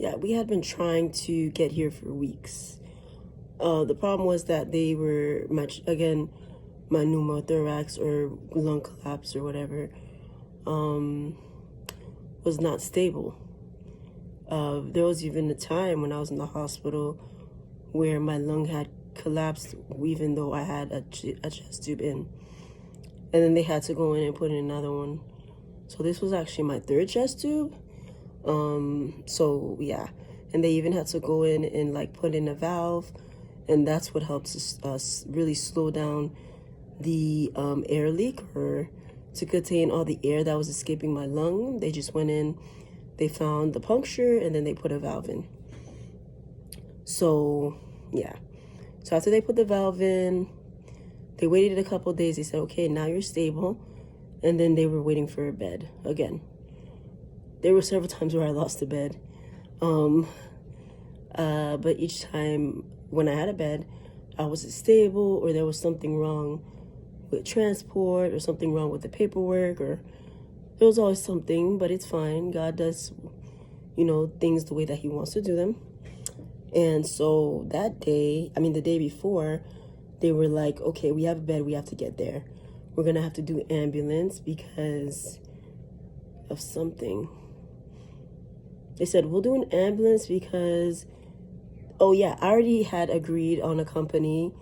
Yeah, we had been trying to get here for weeks. The problem was that they were my pneumothorax or lung collapse or whatever was not stable. There was even a time when I was in the hospital where my lung had collapsed even though I had a chest tube in. And then they had to go in and put in another one. So this was actually my third chest tube. So yeah, and they even had to go in and like put in a valve, and that's what helped us really slow down the air leak, or to contain all the air that was escaping my lung. They just went in, they found the puncture, and then they put a valve in. So yeah, so after they put the valve in, they waited a couple of days. They said, okay, now you're stable. And then they were waiting for a bed again. There were several times where I lost the bed. But each time when I had a bed, I wasn't stable, or there was something wrong with transport, or something wrong with the paperwork, or there was always something, but it's fine. God does, things the way that he wants to do them. And so that day, the day before, they were like, okay, we have a bed, we have to get there. We're going to have to do ambulance because of something. They said, we'll do an ambulance because, I already had agreed on a company,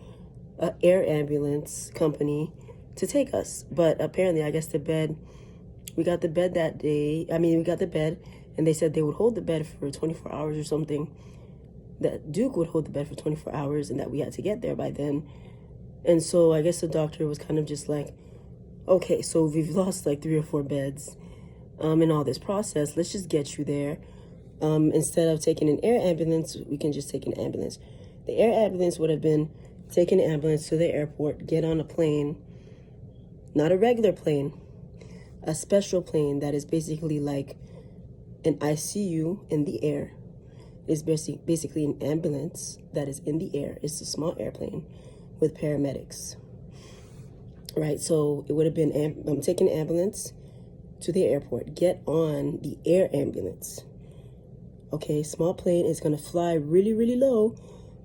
an air ambulance company, to take us. But apparently, I guess we got the bed that day. We got the bed, and they said they would hold the bed for 24 hours or something. That Duke would hold the bed for 24 hours and that we had to get there by then. And so I guess the doctor was kind of just like, okay, so we've lost like 3 or 4 beds in all this process. Let's just get you there. Instead of taking an air ambulance, we can just take an ambulance. The air ambulance would have been take an ambulance to the airport, get on a plane, not a regular plane, a special plane that is basically like an ICU in the air. It's basically an ambulance that is in the air. It's a small airplane with paramedics. Right, so it would have been taking an ambulance to the airport, get on the air ambulance. Okay, small plane is gonna fly really, really low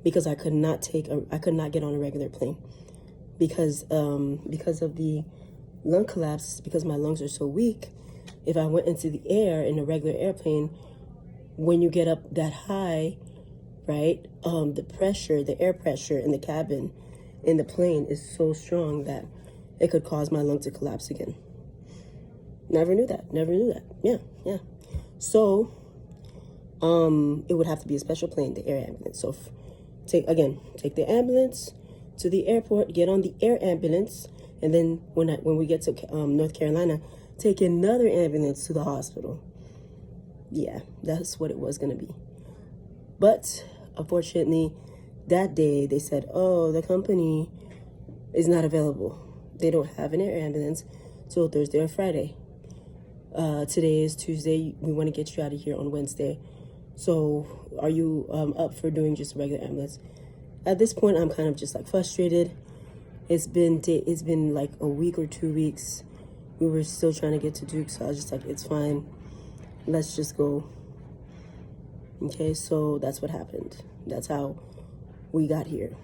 because I could not get on a regular plane because of the lung collapse, because my lungs are so weak. If I went into the air in a regular airplane, when you get up that high, right, the air pressure in the cabin in the plane is so strong that it could cause my lung to collapse again. Never knew that. Yeah. So, it would have to be a special plane, the air ambulance. So, take the ambulance to the airport, get on the air ambulance, and then when we get to North Carolina, take another ambulance to the hospital. Yeah, that's what it was going to be. But, unfortunately, that day they said, oh, the company is not available. They don't have an air ambulance till Thursday or Friday. Today is Tuesday. We want to get you out of here on Wednesday. So are you up for doing just a regular ambulance? At this point, I'm kind of just like frustrated. It's been like a week or 2 weeks. We were still trying to get to Duke, so I was just like, it's fine. Let's just go. Okay, so that's what happened. That's how we got here.